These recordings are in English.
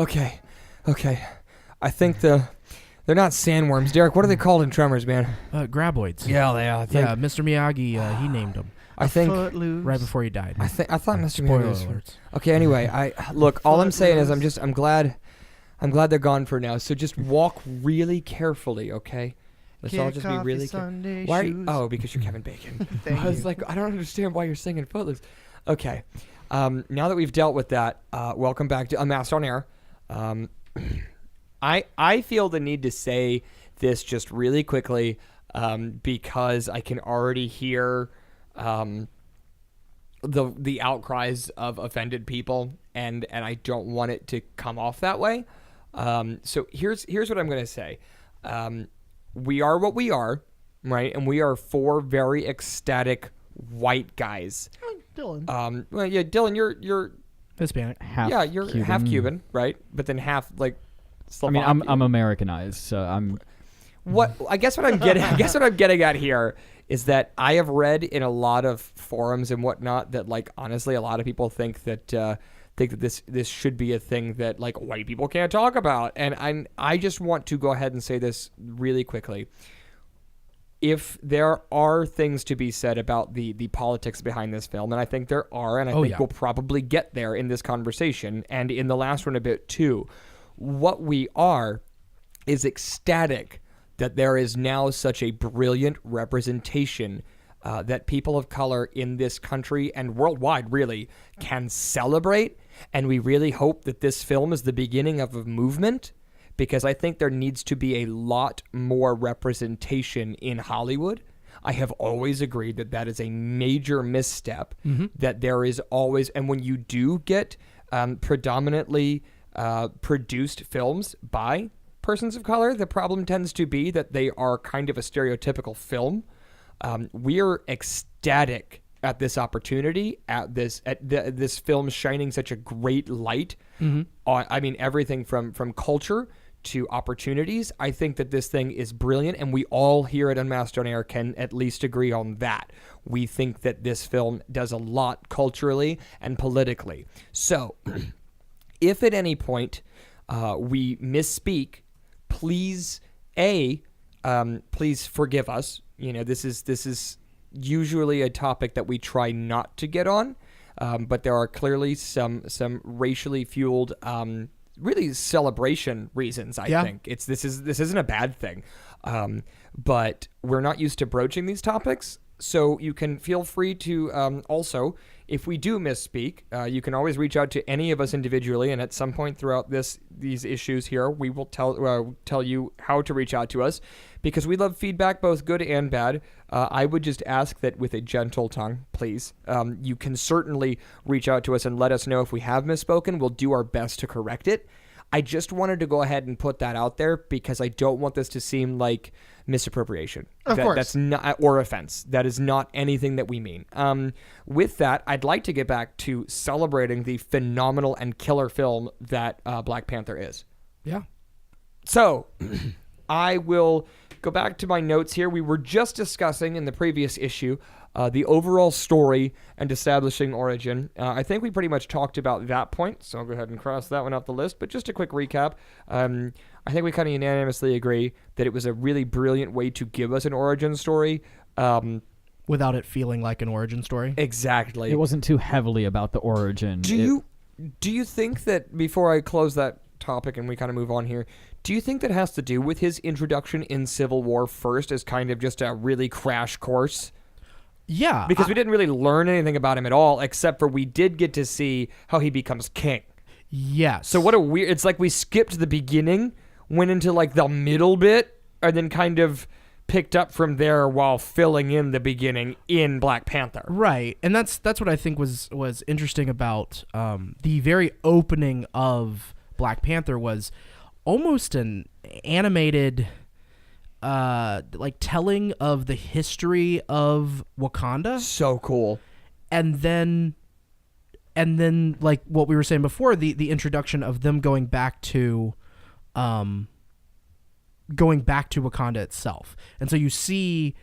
Okay. I think they're not sandworms. Derek, what are they called in Tremors, man? Graboids. Yeah, they are. Yeah, Mr. Miyagi, he named them. I think Footloose. Right before he died. I thought Mr. Spoiler Miyagi was. alerts. Okay, anyway, all I'm saying is Footloose. I'm glad they're gone for now. So just walk really carefully, okay? Let's all just be really careful. Why? Oh, because you're Kevin Bacon. Thank I was you. like, I don't understand why you're singing Footloose. Okay, now that we've dealt with that, welcome back to Unmasked on Air. I feel the need to say this just really quickly because I can already hear the outcries of offended people, and I don't want it to come off that way. So here's what I'm going to say. We are what we are, right? And we are four very ecstatic white guys. Dylan. Well, yeah, Dylan, you're Hispanic. you're Cuban. half Cuban, right? But then half like I Slovak. mean, I'm Americanized, so I'm. What I'm getting at here is that I have read in a lot of forums and whatnot that, like, honestly, a lot of people think that this should be a thing that, like, white people can't talk about, and I just want to go ahead and say this really quickly. If there are things to be said about the politics behind this film, and I think there are, and I think we'll probably get there in this conversation, and in the last one a bit too, what we are is ecstatic that there is now such a brilliant representation that people of color in this country and worldwide really can celebrate. And we really hope that this film is the beginning of a movement, because I think there needs to be a lot more representation in Hollywood. I have always agreed that that is a major misstep, that there is always, and when you do get predominantly produced films by persons of color, the problem tends to be that they are kind of a stereotypical film. We're ecstatic at this opportunity, at this film shining such a great light on, I mean, everything from culture to opportunities. I think that this thing is brilliant, and we all here at Unmasked on Air can at least agree on that. We think that this film does a lot culturally and politically. So, if at any point we misspeak, please forgive us. You know, this is usually a topic that we try not to get on, but there are clearly some racially fueled, really celebration reasons. I think this isn't a bad thing, but we're not used to broaching these topics. So you can feel free to also, if we do misspeak, you can always reach out to any of us individually, and at some point throughout these issues here, we will tell you how to reach out to us, because we love feedback, both good and bad. I would just ask that with a gentle tongue, please. You can certainly reach out to us and let us know if we have misspoken. We'll do our best to correct it. I just wanted to go ahead and put that out there because I don't want this to seem like misappropriation. Of course. That's not, or offense. That is not anything that we mean. With that, I'd like to get back to celebrating the phenomenal and killer film that Black Panther is. Yeah. So, I will go back to my notes here. We were just discussing in the previous issue the overall story and establishing origin. I think we pretty much talked about that point, so I'll go ahead and cross that one off the list. But just a quick recap. I think we kind of unanimously agree that it was a really brilliant way to give us an origin story. Without it feeling like an origin story. Exactly. It wasn't too heavily about the origin. Do you think that, before I close that topic and we kind of move on here, do you think that has to do with his introduction in Civil War first as kind of just a really crash course? Yeah. Because we didn't really learn anything about him at all, except for we did get to see how he becomes king. Yes. So what a weird... It's like we skipped the beginning, went into like the middle bit, and then kind of picked up from there while filling in the beginning in Black Panther. Right. And that's what I think was interesting about the very opening of Black Panther was almost an animated... like telling of the history of Wakanda. So cool. And then like what we were saying before, the introduction of them going back to Wakanda itself. And so you see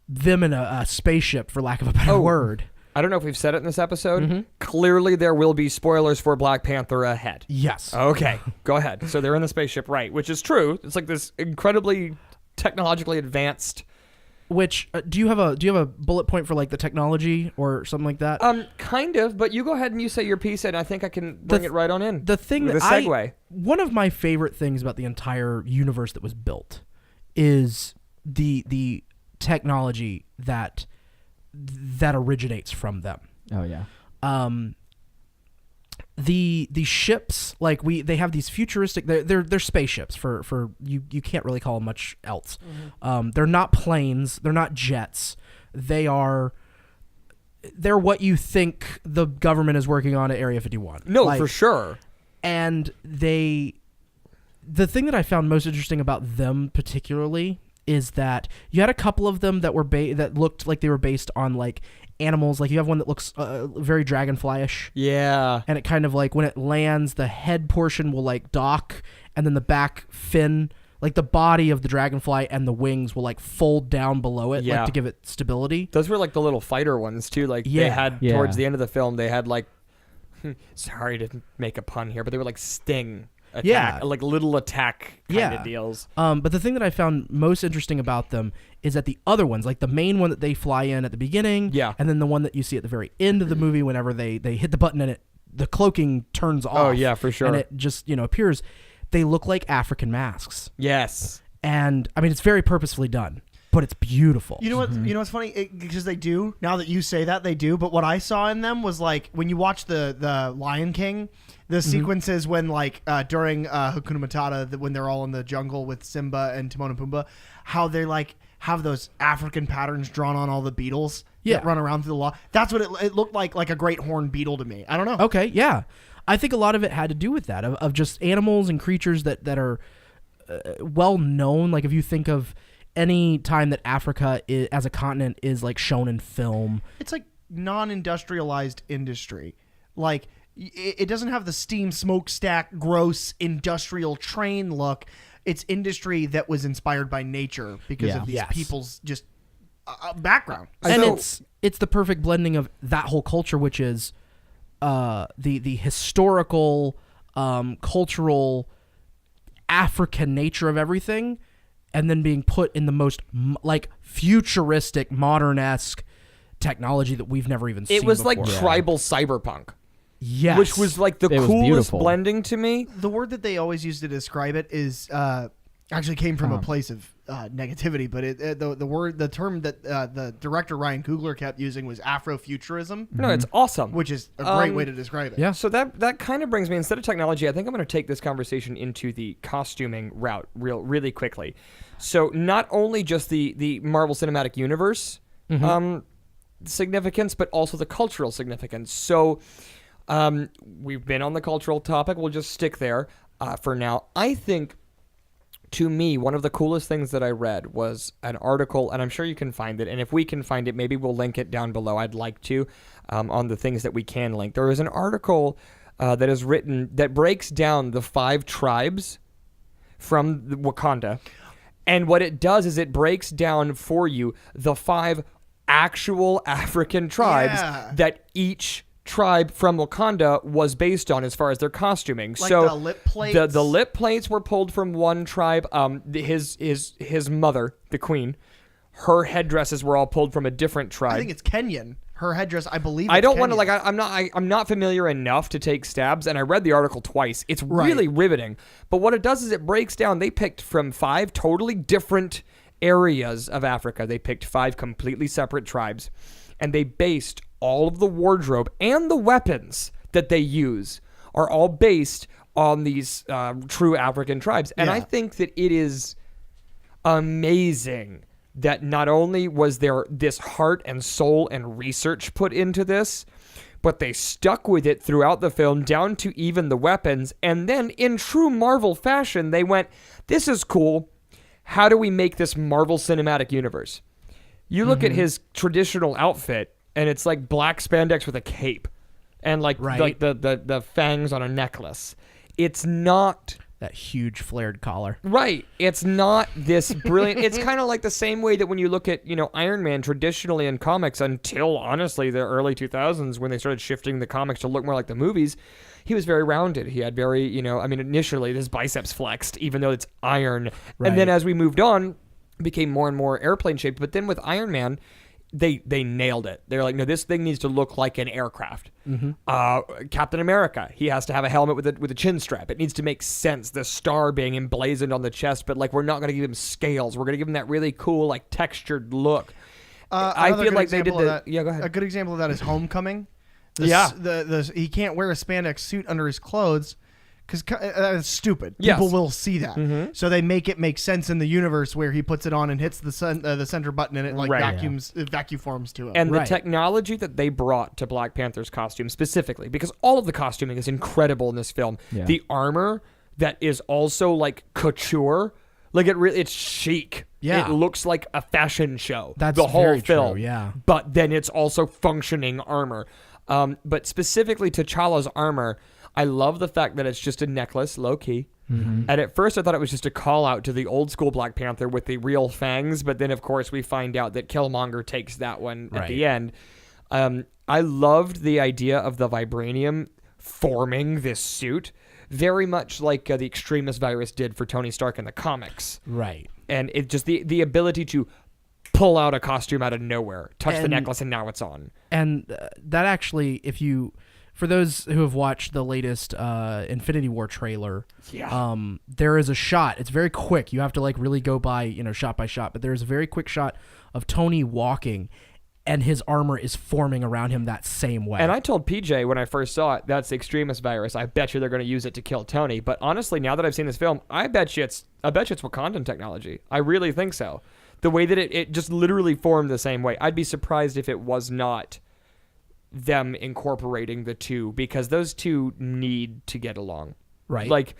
them in a spaceship, for lack of a better word. I don't know if we've said it in this episode. Mhm. Clearly, there will be spoilers for Black Panther ahead. Yes. Okay, go ahead. So they're in the spaceship, right? Which is true. It's like this incredibly technologically advanced. Which do you have a bullet point for like the technology or something like that? Kind of. But you go ahead and you say your piece, and I think I can bring it right on in. The thing with that a segue. one of my favorite things about the entire universe that was built is the technology that originates from them. Oh yeah. The ships, like they have these futuristic, they're spaceships for you can't really call them much else. They're not planes, they're not jets. They're what you think the government is working on at Area 51. No, for sure. And the thing that I found most interesting about them particularly is that you had a couple of them that were that looked like they were based on like animals. Like you have one that looks very dragonfly-ish. Yeah. And it kind of like when it lands, the head portion will like dock, and then the back fin, like the body of the dragonfly and the wings will like fold down below it, like to give it stability. Those were like the little fighter ones too. Like they had towards the end of the film, they had like, sorry to make a pun here, but they were like sting attack, like little attack kind of deals. But the thing that I found most interesting about them is that the other ones, like the main one that they fly in at the beginning, and then the one that you see at the very end of the movie whenever they hit the button and the cloaking turns off. Oh yeah, for sure. And it just appears. They look like African masks. Yes. And I mean, it's very purposefully done, but it's beautiful. You know what? You know what's funny? Because they do. Now that you say that, they do. But what I saw in them was like when you watch the Lion King, the sequences when like during Hakuna Matata, when they're all in the jungle with Simba and Timon and Pumbaa, how they like have those African patterns drawn on all the beetles that run around through the law. That's what it looked like a great horned beetle to me. I don't know. Okay, yeah. I think a lot of it had to do with that, of just animals and creatures that are well known. Like if you think of any time that Africa as a continent is like shown in film, it's like non-industrialized industry. Like it doesn't have the steam smokestack, gross industrial train look. It's industry that was inspired by nature because of these people's just background. And it's the perfect blending of that whole culture, which is the historical, cultural, African nature of everything, and then being put in the most like futuristic, modern-esque technology that we've never even seen It was before. like tribal cyberpunk. Yes. Which was like the coolest blending to me. The word that they always use to describe it is actually came from a place of negativity, but the term that the director Ryan Coogler kept using was Afrofuturism. No, it's awesome. Which is a great way to describe it. Yeah. So that kind of brings me, instead of technology, I think I'm going to take this conversation into the costuming route really quickly. So not only just the Marvel Cinematic Universe significance, but also the cultural significance. So we've been on the cultural topic. We'll just stick there for now. I think, to me, one of the coolest things that I read was an article, and I'm sure you can find it, and if we can find it, maybe we'll link it down below. I'd like to, on the things that we can link. There is an article that is written that breaks down the 5 tribes from Wakanda, and what it does is it breaks down for you the 5 actual African tribes that each tribe from Wakanda was based on as far as their costuming. Like so the lip plates? The lip plates were pulled from one tribe. His mother, the queen, her headdresses were all pulled from a different tribe. I think it's Kenyan. Her headdress, I believe. I don't want to I'm not familiar enough to take stabs, and I read the article twice. It's really riveting. But what it does is it breaks down. They picked from 5 totally different areas of Africa. They picked 5 completely separate tribes, and they based all of the wardrobe and the weapons that they use are all based on these true African tribes. And I think that it is amazing that not only was there this heart and soul and research put into this, but they stuck with it throughout the film, down to even the weapons. And then in true Marvel fashion, they went, this is cool. How do we make this Marvel Cinematic Universe? You look at his traditional outfit, and it's like black spandex with a cape and like the fangs on a necklace. It's not that huge flared collar. Right. It's not this brilliant. It's kind of like the same way that when you look at, Iron Man traditionally in comics until, honestly, the early 2000s when they started shifting the comics to look more like the movies, he was very rounded. He had very, initially his biceps flexed, even though it's iron. Right. And then as we moved on, it became more and more airplane shaped. But then with Iron Man, they nailed it. They're like, no, this thing needs to look like an aircraft. Captain America, he has to have a helmet with a chin strap. It needs to make sense. The star being emblazoned on the chest, but like we're not going to give him scales. We're going to give him that really cool like textured look. I feel like they did that. Yeah, go ahead. A good example of that is Homecoming. Yeah. He can't wear a spandex suit under his clothes because that's stupid. Yes. People will see that. So they make it make sense in the universe where he puts it on and hits the center button and it like Right. vacuums, it vacuforms to him. And the Right. technology that they brought to Black Panther's costume specifically, because all of the costuming is incredible in this film. Yeah. The armor that is also like couture, like it's chic. Yeah. It looks like a fashion show. That's the whole very film. true, yeah. But then it's also functioning armor. But specifically T'Challa's armor, I love the fact that it's just a necklace, low key. And at first I thought it was just a call out to the old school Black Panther with the real fangs, but then of course we find out that Killmonger takes that one at the end. I loved the idea of the vibranium forming this suit, very much like the extremist virus did for Tony Stark in the comics. Right. And it just the ability to pull out a costume out of nowhere, touch the And- necklace, and now it's on. And that actually, for those who have watched the latest Infinity War trailer, there is a shot. It's very quick. You have to like really go by, shot by shot. But there's a very quick shot of Tony walking, and his armor is forming around him that same way. And I told PJ when I first saw it, that's the extremist virus. I bet you they're going to use it to kill Tony. But honestly, now that I've seen this film, I bet you it's Wakandan technology. I really think so. The way that it just literally formed the same way. I'd be surprised if it was not them incorporating the two, because those two need to get along. Right. Like,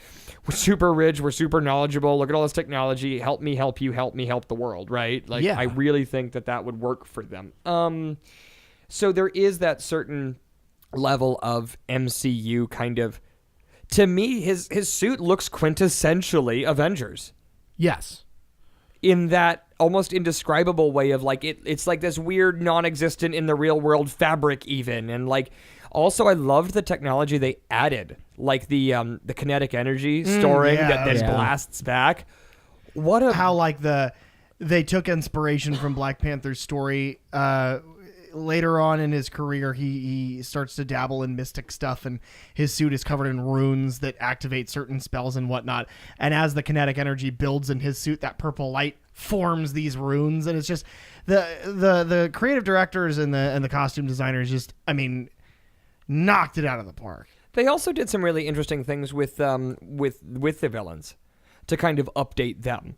we're super rich, we're super knowledgeable, look at all this technology, help me help you, help me help the world, right? Like, Yeah. I really think that would work for them. So there is that certain level of MCU kind of, to me, his suit looks quintessentially Avengers. yes. In that almost indescribable way of like it's like this weird non-existent in the real world fabric even. And like also I loved the technology they added, like the kinetic energy storing that blasts back. What a How like they took inspiration from Black Panther's story. Later on in his career, he starts to dabble in mystic stuff, and his suit is covered in runes that activate certain spells and whatnot. And as the kinetic energy builds in his suit, that purple light forms these runes, and it's just the creative directors and the costume designers just, knocked it out of the park. They also did some really interesting things with the villains to kind of update them.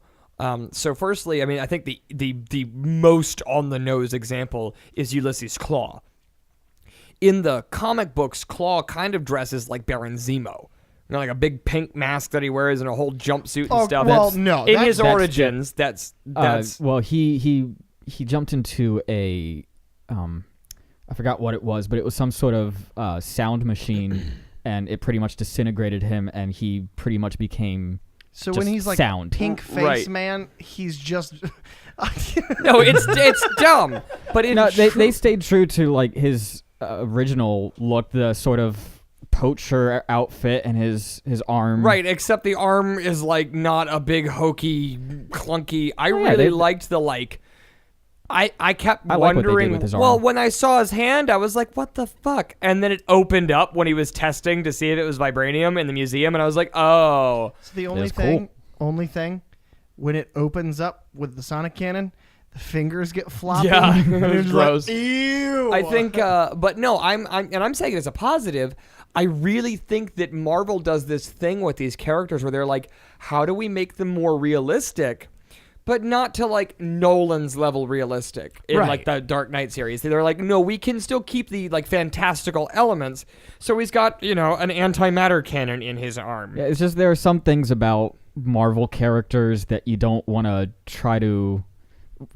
So firstly, I think the most on the nose example is Ulysses Klaue. In the comic books, Klaue kind of dresses like Baron Zemo. Like a big pink mask that he wears and a whole jumpsuit and stuff. Well, in his origins, that's well, he jumped into a I forgot what it was, but it was some sort of sound machine, and it pretty much disintegrated him, and he pretty much became So just when he's like sound. pink face Right. man, he's just no, it's dumb. But in No, they stayed true to like his original look, the sort of poacher outfit and his arm. right, except the arm is like not a big hokey clunky. I yeah, really they- liked the like. I kept I like what they did wondering. with his Well, arm. when I saw his hand, I was like, "What the fuck?" And then it opened up when he was testing to see if it was vibranium in the museum, and I was like, "Oh." So the only It's thing, cool. when it opens up with the sonic cannon, the fingers get floppy. Yeah, And it was it's like, gross. ew. I think, but no, I'm saying it as a positive. I really think that Marvel does this thing with these characters where they're like, how do we make them more realistic? But not to like Nolan's level realistic in Right. like the Dark Knight series. They're like, no, we can still keep the like fantastical elements. So he's got, an antimatter cannon in his arm. Yeah, it's just there are some things about Marvel characters that you don't want to try to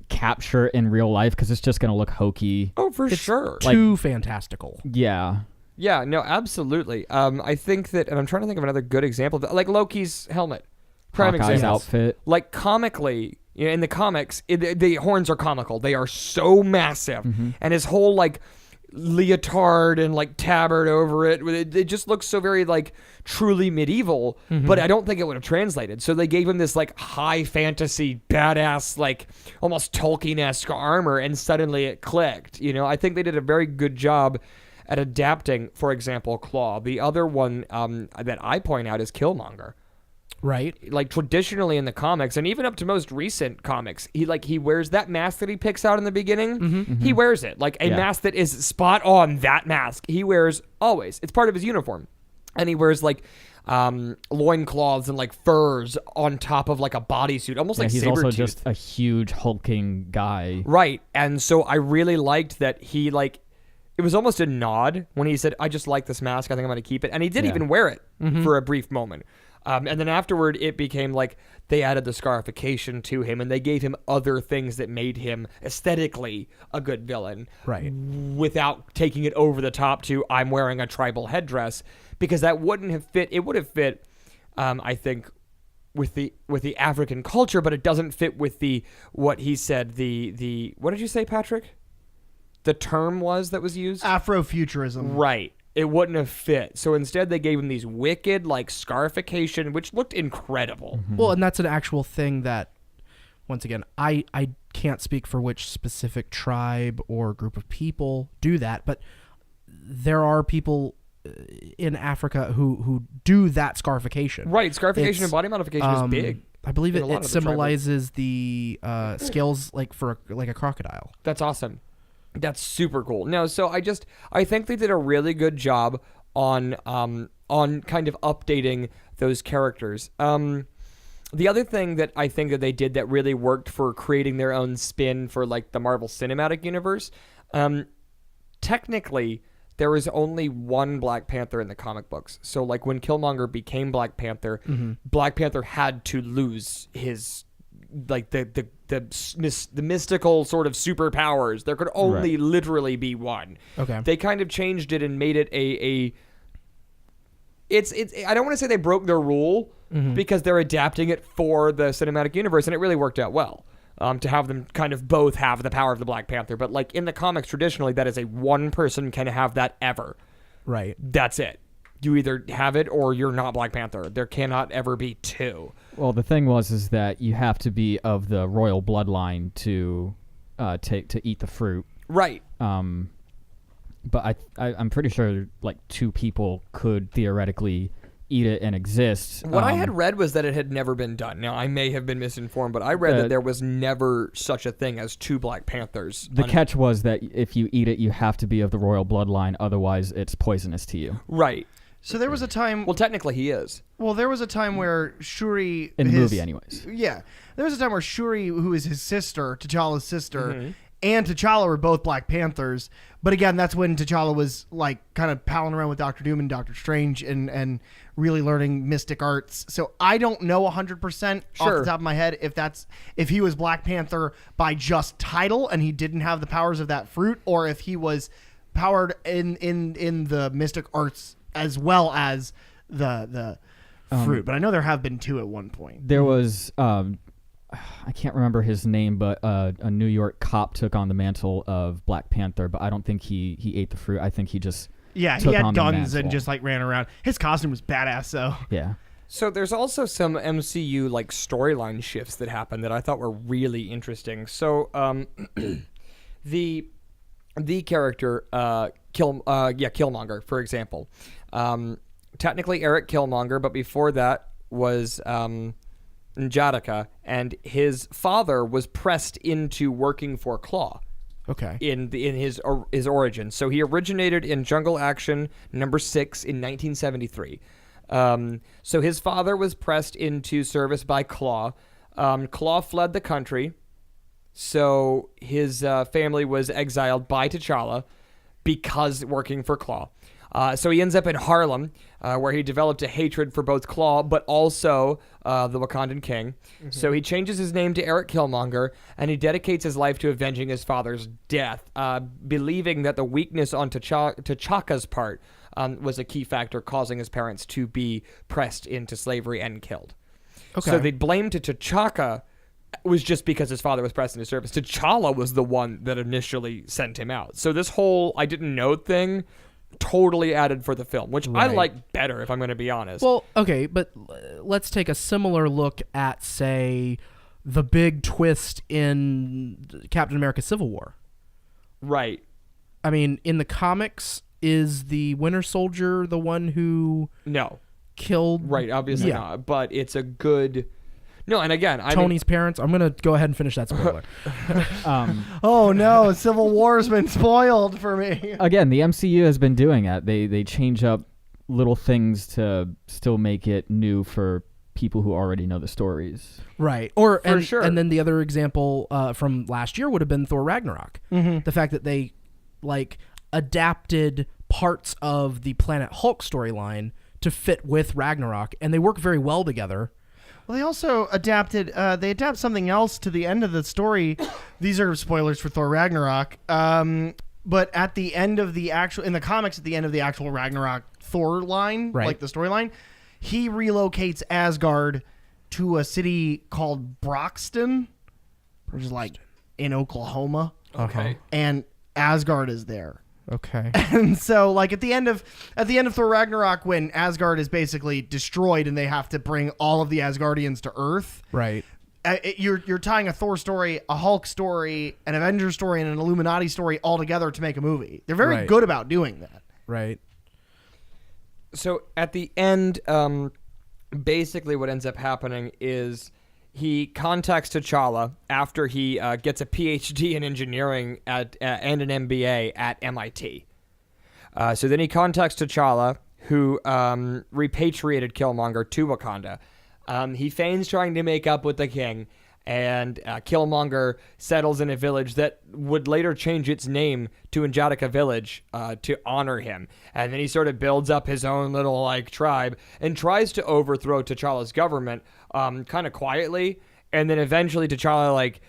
capture in real life because it's just going to look hokey. Oh, for sure. Too fantastical. Yeah. Yeah, no, absolutely. I think that, and I'm trying to think of another good example, like Loki's helmet. Prime Hawkeye's example. outfit. Like comically, in the comics, the horns are comical. They are so massive, and his whole like leotard and like tabard over it just looks so very like truly medieval. But I don't think it would have translated. So they gave him this like high fantasy badass like almost Tolkien-esque armor, and suddenly it clicked. I think they did a very good job at adapting, for example, Claw. The other one that I point out is Killmonger. Right. Like traditionally in the comics, and even up to most recent comics, he wears that mask that he picks out in the beginning. He wears it like a mask that is spot on that mask. He wears always. It's part of his uniform, and he wears like loincloths and like furs on top of like a bodysuit, almost like he's Sabretooth. also just a huge hulking guy. Right, and so I really liked that he like. It was almost a nod when he said, I just like this mask. I think I'm going to keep it. And he did even wear it for a brief moment. And then afterward, it became like they added the scarification to him, and they gave him other things that made him aesthetically a good villain. Right. Without taking it over the top to, I'm wearing a tribal headdress, because that wouldn't have fit. It would have fit, I think, with the African culture, but it doesn't fit with what he said, the what did you say, Patrick? The term that was used? Afrofuturism. Right. It wouldn't have fit. So instead they gave him these wicked, like, scarification, which looked incredible. Well, and that's an actual thing that, once again, I can't speak for which specific tribe or group of people do that, but there are people in Africa who do that scarification. Right. Scarification and body modification is big. I believe in a lot it of the symbolizes the scales like for a crocodile. That's awesome. That's super cool. No, so I think they did a really good job on kind of updating those characters. The other thing that I think that they did that really worked for creating their own spin for like the Marvel Cinematic Universe, technically there was only one Black Panther in the comic books. So like when Killmonger became Black Panther, Black Panther had to lose his like the mystical sort of superpowers. There could only literally be one. Okay. They kind of changed it and made it it's I don't want to say they broke their rule because they're adapting it for the cinematic universe, and it really worked out well. To have them kind of both have the power of the Black Panther, but like in the comics traditionally, that is a one person can have that ever. Right. That's it. You either have it or you're not Black Panther. There cannot ever be two. Well, the thing is that you have to be of the royal bloodline to eat the fruit. Right. But I'm pretty sure like two people could theoretically eat it and exist. What I had read was that it had never been done. Now, I may have been misinformed, but I read that there was never such a thing as two Black Panthers. The catch was that if you eat it, you have to be of the royal bloodline. Otherwise, it's poisonous to you. Right. So there was a time. Well, technically, he is. Well, there was a time where Shuri. In the movie, anyways. Yeah. There was a time where Shuri, who is his sister, T'Challa's sister, and T'Challa were both Black Panthers. But again, that's when T'Challa was like kind of palling around with Doctor Doom and Doctor Strange and really learning mystic arts. So I don't know 100% off the top of my head if he was Black Panther by just title and he didn't have the powers of that fruit, or if he was powered in the mystic arts as well as the fruit. But I know there have been two at one point. There was I can't remember his name, but a New York cop took on the mantle of Black Panther, but I don't think he ate the fruit. I think he just he had guns and just like ran around. His costume was badass though. Yeah. So there's also some MCU like storyline shifts that happened that I thought were really interesting. So the character Killmonger, for example. Technically Eric Killmonger, but before that was Njadaka, and his father was pressed into working for Claw. Okay. In his origin. So he originated in Jungle Action #6 in 1973. So his father was pressed into service by Claw. Claw fled the country. So his family was exiled by T'Challa because working for Claw. So he ends up in Harlem, where he developed a hatred for both Claw, but also the Wakandan king. So he changes his name to Eric Killmonger, and he dedicates his life to avenging his father's death, believing that the weakness on T'Chaka's part was a key factor causing his parents to be pressed into slavery and killed. Okay. So they blamed it to T'Chaka was just because his father was pressed into service. T'Challa was the one that initially sent him out. So this whole I didn't know thing totally added for the film, which I Right. like better, if I'm going to be honest. Well, okay, but let's take a similar look at, say, the big twist in Captain America: Civil War. right. I mean, in the comics, is the Winter Soldier the one who No. killed Right, obviously Yeah. not. But it's a good... No, and again, I mean, Tony's parents? I'm going to go ahead and finish that spoiler. Oh no, Civil War's been spoiled for me. Again, the MCU has been doing that. They change up little things to still make it new for people who already know the stories. Right. Or For sure. And then the other example from last year would have been Thor Ragnarok. Mm-hmm. The fact that they adapted parts of the Planet Hulk storyline to fit with Ragnarok, and they work very well together. Well, they also adapted. They adapt something else to the end of the story. These are spoilers for Thor Ragnarok. But at the end of the actual, in the comics, at the end of the actual Ragnarok Thor line, Right. like the storyline, he relocates Asgard to a city called Broxton, which is like in Oklahoma, okay. and Asgard is there. Okay. And so, like at the end of Thor Ragnarok, when Asgard is basically destroyed and they have to bring all of the Asgardians to Earth, Right. you're tying a Thor story, a Hulk story, an Avengers story, and an Illuminati story all together to make a movie. They're very Right. good about doing that. Right. So at the end, basically what ends up happening is he contacts T'Challa after he gets a PhD in engineering and an MBA at MIT. So then he contacts T'Challa, who repatriated Killmonger to Wakanda. He feigns trying to make up with the king, and Killmonger settles in a village that would later change its name to Anjadika Village to honor him. And then he sort of builds up his own little like tribe and tries to overthrow T'Challa's government kind of quietly. And then eventually T'Challa like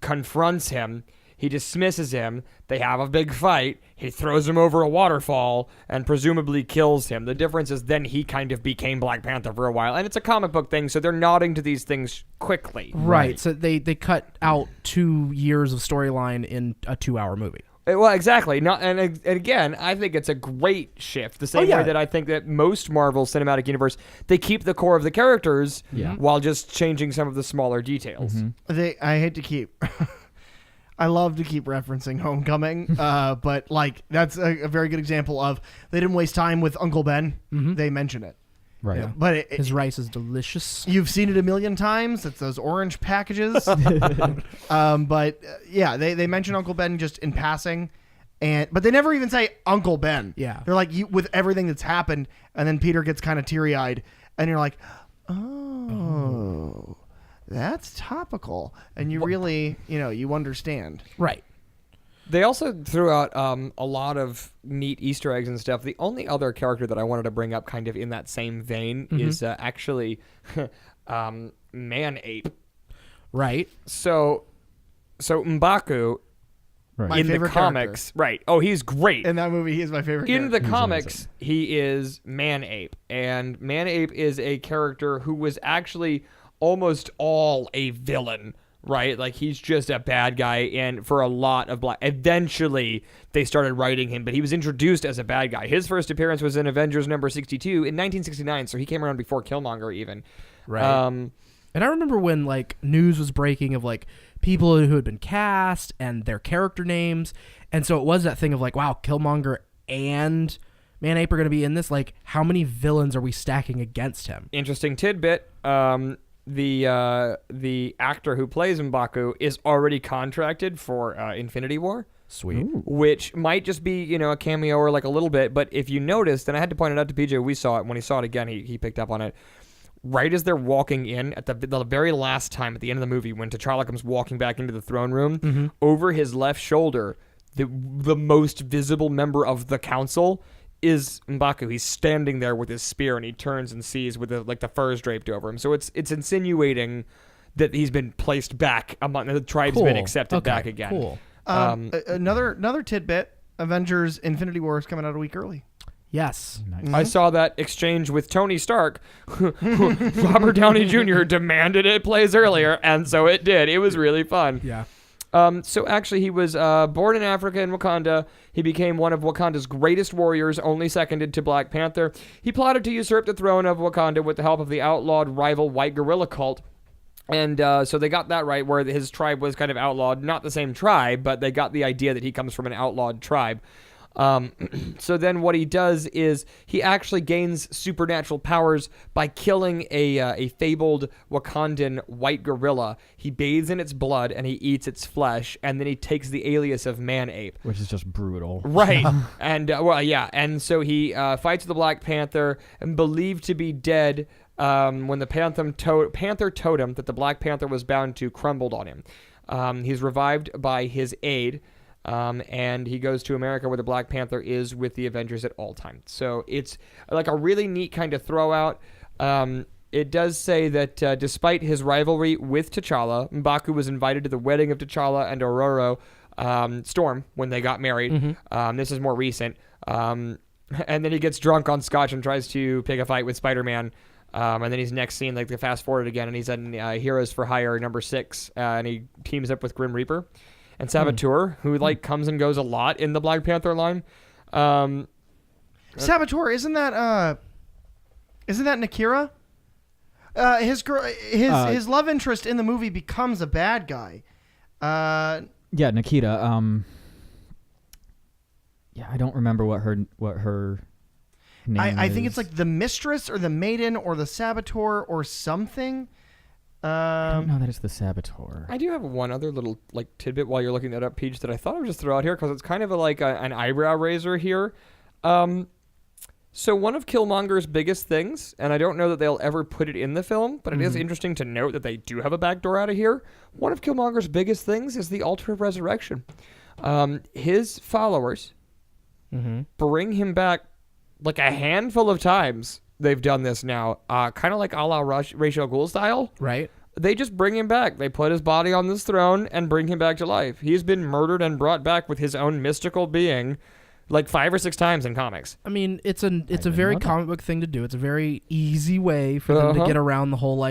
confronts him. He dismisses him. They have a big fight. He throws him over a waterfall and presumably kills him. The difference is then he kind of became Black Panther for a while. And it's a comic book thing, so they're nodding to these things quickly. Right. So they cut out 2 years of storyline in a 2-hour movie. Well, exactly. And again, I think it's a great shift. The same yeah. way that I think that most Marvel Cinematic Universe, they keep the core of the characters while just changing some of the smaller details. I hate to keep. I love to keep referencing Homecoming, but like that's a very good example of they didn't waste time with Uncle Ben. They mention it, Right. Yeah. but His rice is delicious. you've seen it a million times. It's those orange packages. But yeah, they mention Uncle Ben just in passing, but they never even say Uncle Ben. Yeah. They're like with everything that's happened, and then Peter gets kind of teary eyed, and you're like, oh. That's topical, and you really, you understand. Right. They also threw out a lot of neat Easter eggs and stuff. The only other character that I wanted to bring up kind of in that same vein is actually Man-Ape. Right. So M'Baku Right. My in the favorite comics, right? Oh, he's great. In that movie, he is my favorite In character. the comics, he is Man-Ape, and Man-Ape is a character who was actually almost all a villain, right? Like he's just a bad guy, and for a lot of eventually they started writing him, but he was introduced as a bad guy. His first appearance was in Avengers number 62 in 1969, so he came around before Killmonger even. Right. And I remember when like news was breaking of like people who had been cast and their character names, and so it was that thing of like, wow, Killmonger and Man-Ape are going to be in this. Like, how many villains are we stacking against him? Interesting tidbit. The actor who plays M'Baku is already contracted for Infinity War. Sweet. Which might just be, a cameo or like a little bit. But if you noticed, and I had to point it out to PJ, we saw it. When he saw it again, he picked up on it. Right as they're walking in, at the very last time, at the end of the movie, when T'Challa comes walking back into the throne room, over his left shoulder, the most visible member of the council is M'Baku. He's standing there with his spear, and he turns and sees with the furs draped over him. So it's insinuating that he's been placed back among the tribe's been accepted back again. Cool. Another tidbit: Avengers: Infinity War is coming out a week early. Yes. Nice. I saw that exchange with Tony Stark. Robert Downey Jr. demanded it plays earlier, and so it did. It was really fun. Yeah. So actually, he was born in Africa in Wakanda. He became one of Wakanda's greatest warriors, only seconded to Black Panther. He plotted to usurp the throne of Wakanda with the help of the outlawed rival white guerrilla cult. And so they got that right, where his tribe was kind of outlawed. Not the same tribe, but they got the idea that he comes from an outlawed tribe. So then what he does is he actually gains supernatural powers by killing a fabled Wakandan white gorilla. He bathes in its blood and he eats its flesh, and then he takes the alias of Man-Ape. Which is just brutal. Right. And, and so he fights the Black Panther and believed to be dead when the Panther totem that the Black Panther was bound to crumbled on him. He's revived by his aide. And he goes to America where the Black Panther is with the Avengers at all times. So it's like a really neat kind of throw out. It does say that despite his rivalry with T'Challa, M'Baku was invited to the wedding of T'Challa and Ororo Storm when they got married. Mm-hmm. This is more recent. And then he gets drunk on scotch and tries to pick a fight with Spider-Man. And then he's next scene, like, fast forward again, and he's in Heroes for Hire #6, and he teams up with Grim Reaper and Saboteur, who comes and goes a lot in the Black Panther line. Saboteur, isn't that Nakira? His love interest in the movie becomes a bad guy. Yeah, Nikita. Yeah, I don't remember what her name I is. think it's like the mistress or the maiden or the saboteur or something. I don't know that it's the Saboteur. I do have one other little tidbit while you're looking that up, Peach, that I thought I would just throw out here because it's kind of an eyebrow raiser here. So one of Killmonger's biggest things, and I don't know that they'll ever put it in the film, but it is interesting to note that they do have a backdoor out of here. One of Killmonger's biggest things is the altar of resurrection. His followers bring him back like a handful of times. They've done this now, kind of like a la Ra's al Ghul style. Right. They just bring him back. They put his body on this throne and bring him back to life. He's been murdered and brought back with his own mystical being 5 or 6 times in comics. I mean, it's a very comic book thing to do. It's a very easy way for them to get around the whole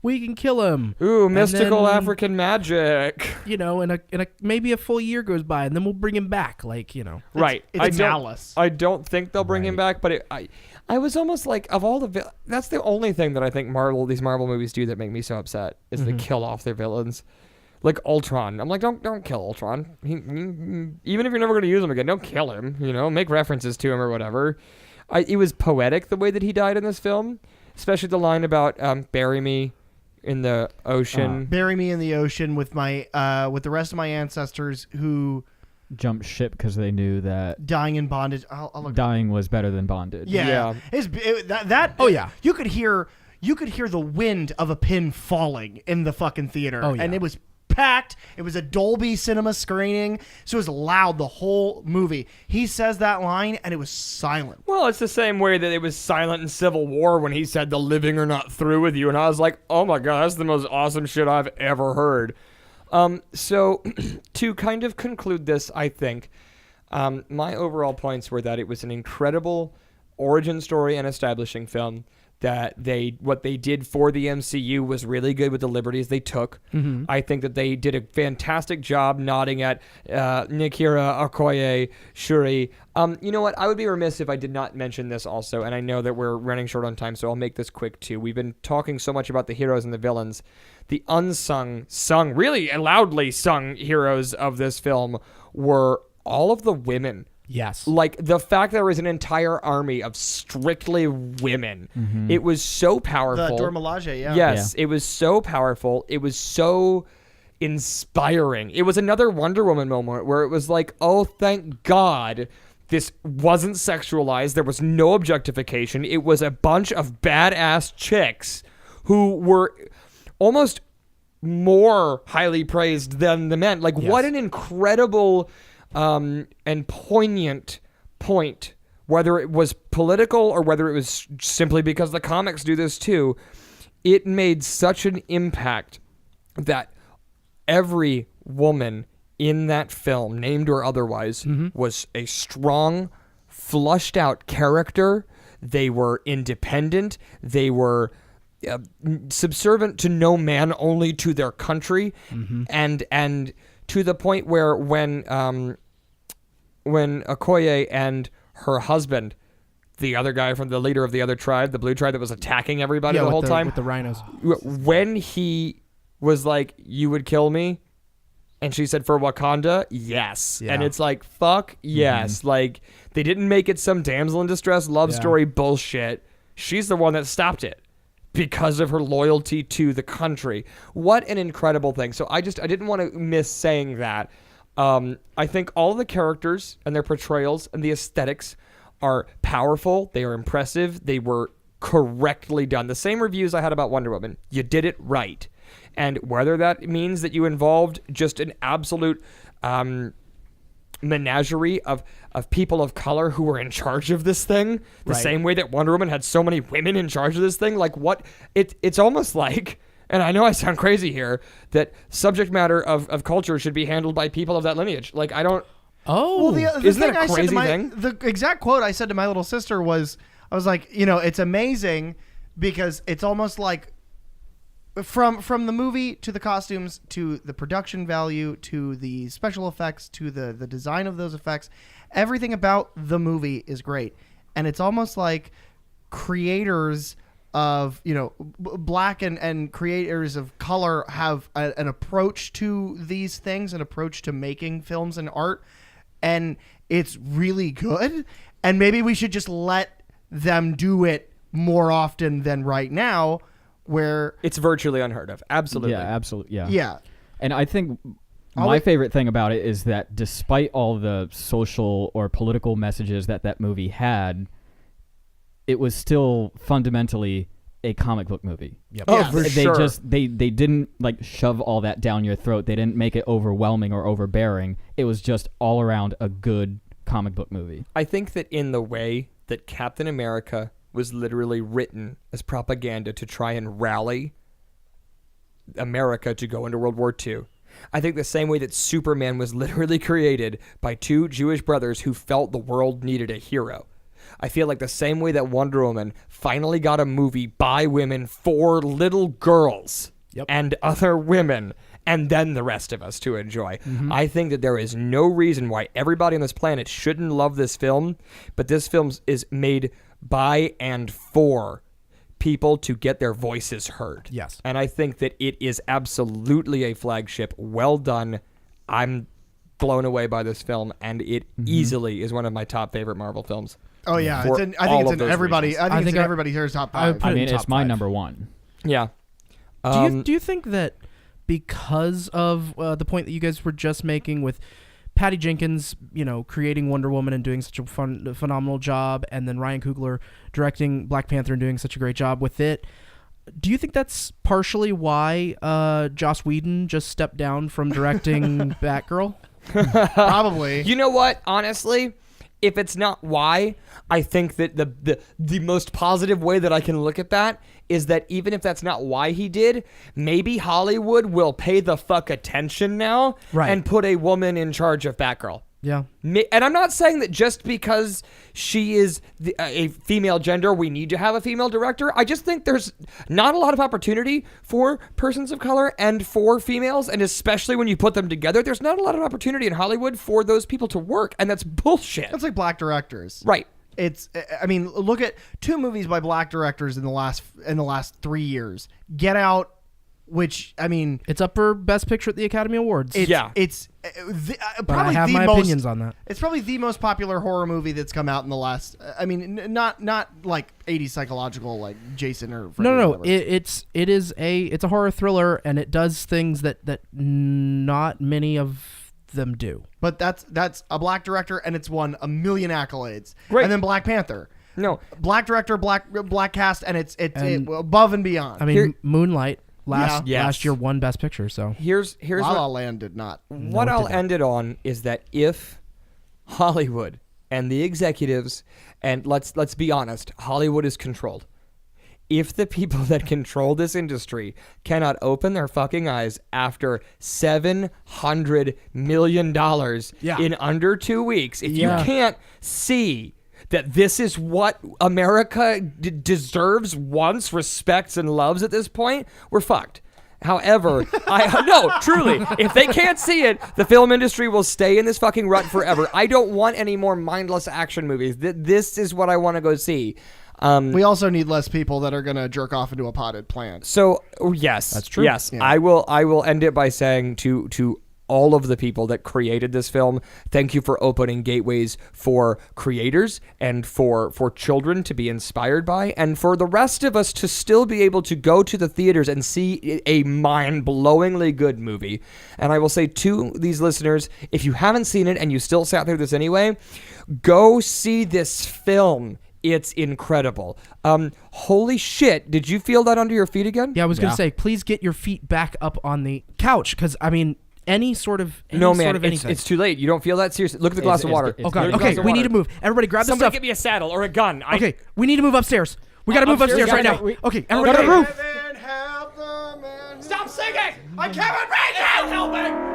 we can kill him. Ooh, mystical then, African magic. In a maybe a full year goes by, and then we'll bring him back. Right. It's malice. I don't think they'll bring him back, but I was almost of all the that's the only thing that I think these Marvel movies do that make me so upset is they kill off their villains. Like Ultron. I'm like, don't kill Ultron. Even if you're never going to use him again, don't kill him. Make references to him or whatever. It was poetic the way that he died in this film, especially the line about bury me in the ocean. Bury me in the ocean with the rest of my ancestors who jumped ship because they knew that dying in bondage. I'll look. Dying was better than bondage. Yeah. Oh yeah. You could hear the wind of a pin falling in the fucking theater, and it was packed. It was a Dolby Cinema screening, so it was loud the whole movie. He says that line, and it was silent. Well, it's the same way that it was silent in Civil War when he said, "The living are not through with you," and I was like, "Oh my god, that's the most awesome shit I've ever heard." So to kind of conclude this, I think my overall points were that it was an incredible origin story and establishing film. That what they did for the MCU was really good with the liberties they took. I think that they did a fantastic job nodding at Nakira, Okoye, Shuri. You know what? I would be remiss if I did not mention this also, and I know that we're running short on time, so I'll make this quick too. We've been talking so much about the heroes and the villains. The really loudly sung heroes of this film were all of the women. Yes. The fact there was an entire army of strictly women. It was so powerful. The Dora Milaje, yeah. Yes, it was so powerful. It was so inspiring. It was another Wonder Woman moment where it was oh, thank God this wasn't sexualized. There was no objectification. It was a bunch of badass chicks who were almost more highly praised than the men. What an incredible... and poignant point, whether it was political or whether it was simply because the comics do this too, it made such an impact that every woman in that film, named or otherwise, was a strong, flushed out character. They were independent. They were subservient to no man, only to their country, and to the point where when Okoye and her husband, the other guy from the leader of the other tribe, the blue tribe that was attacking everybody the whole time, with the rhinos, when he was like, "You would kill me," and she said, "For Wakanda, yes," and it's like, "Fuck yes!" Like they didn't make it some damsel in distress love story bullshit. She's the one that stopped it because of her loyalty to the country. What an incredible thing. So I didn't want to miss saying that. I think all the characters and their portrayals and the aesthetics are powerful. They are impressive. They were correctly done. The same reviews I had about Wonder Woman. You did it right. And whether that means that you involved just an absolute menagerie of people of color who were in charge of this thing, the same way that Wonder Woman had so many women in charge of this thing, like what it's almost like, and I know I sound crazy here, that subject matter of culture should be handled by people of that lineage. Like I don't. Oh, well, the isn't thing that a I said crazy to my, thing? The exact quote I said to my little sister was, I was like, it's amazing because it's almost like from the movie to the costumes to the production value to the special effects to the design of those effects, everything about the movie is great. And it's almost like creators of, black and creators of color have an approach to these things, an approach to making films and art. And it's really good. And maybe we should just let them do it more often than right now, where it's virtually unheard of. Absolutely. Yeah, absolutely. Yeah. Yeah. And I think my favorite thing about it is that despite all the social or political messages that movie had, it was still fundamentally a comic book movie. Yep. Oh, Yeah. for They sure. they didn't like shove all that down your throat. They didn't make it overwhelming or overbearing. It was just all around a good comic book movie. I think that in the way that Captain America was literally written as propaganda to try and rally America to go into World War II, I think the same way that Superman was literally created by two Jewish brothers who felt the world needed a hero. I feel like the same way that Wonder Woman finally got a movie by women for little girls and other women, and then the rest of us to enjoy. I think that there is no reason why everybody on this planet shouldn't love this film, but this film is made by and for people to get their voices heard. Yes. And I think that it is absolutely a flagship. Well done. I'm blown away by this film, and it easily is one of my top favorite Marvel films. Oh yeah, For I all think of it's in those everybody. reasons. I think it's in I- everybody here's top I would five. put I it in mean, it's top my 5. number one. Yeah. Do you think that because of the point that you guys were just making with Patty Jenkins, creating Wonder Woman and doing such a phenomenal job, and then Ryan Coogler directing Black Panther and doing such a great job with it, do you think that's partially why Joss Whedon just stepped down from directing Batgirl? Probably. You know what? Honestly, if it's not why, I think that the most positive way that I can look at that is that even if that's not why he did, maybe Hollywood will pay the fuck attention now and put a woman in charge of Batgirl. Yeah. And I'm not saying that just because she is a female gender, we need to have a female director. I just think there's not a lot of opportunity for persons of color and for females, and especially when you put them together, there's not a lot of opportunity in Hollywood for those people to work, and that's bullshit. That's like black directors. Right. I mean, look at 2 movies by black directors in the last 3 years. Get Out, which I mean, It's up for Best Picture at the Academy Awards. it's but probably I have the my most opinions on that. It's probably the most popular horror movie that's come out in the last. I mean, not like 80s psychological like Jason or Freddy or No. whatever. It's a horror thriller, and it does things that not many of them do. But that's a black director, and it's won a million accolades. Great. And then Black Panther, No. black director, black cast, and it's above and beyond. I mean, Here- Moonlight last Yes. year won Best Picture. So Here's La La what, Land did not. what it I'll didn't. end it on is that if Hollywood and the executives, and let's be honest, Hollywood is controlled. If the people that control this industry cannot open their fucking eyes after $700 million in under 2 weeks, if you can't see that this is what America deserves, wants, respects, and loves at this point, we're fucked. However, no, truly, if they can't see it, the film industry will stay in this fucking rut forever. I don't want any more mindless action movies. This is what I want to go see. We also need less people that are going to jerk off into a potted plant. So, yes. That's true. Yes, Yeah. I will end it by saying to all of the people that created this film, thank you for opening gateways for creators and for children to be inspired by, and for the rest of us to still be able to go to the theaters and see a mind-blowingly good movie. And I will say to these listeners, if you haven't seen it and you still sat through this anyway, go see this film. It's incredible. Holy shit. Did you feel that under your feet again? Yeah, I was going to say, please get your feet back up on the couch, because, I mean, any sort of anything. It's too late. You don't feel that? Seriously. Look at the glass of water. Oh, God. Okay, we need to move. Everybody grab the Somebody stuff. get me a saddle or a gun. Okay, we need to move upstairs. We got to move upstairs right now. Okay, everybody Okay. move. Help the man. Stop singing! I can't breathe! Help me!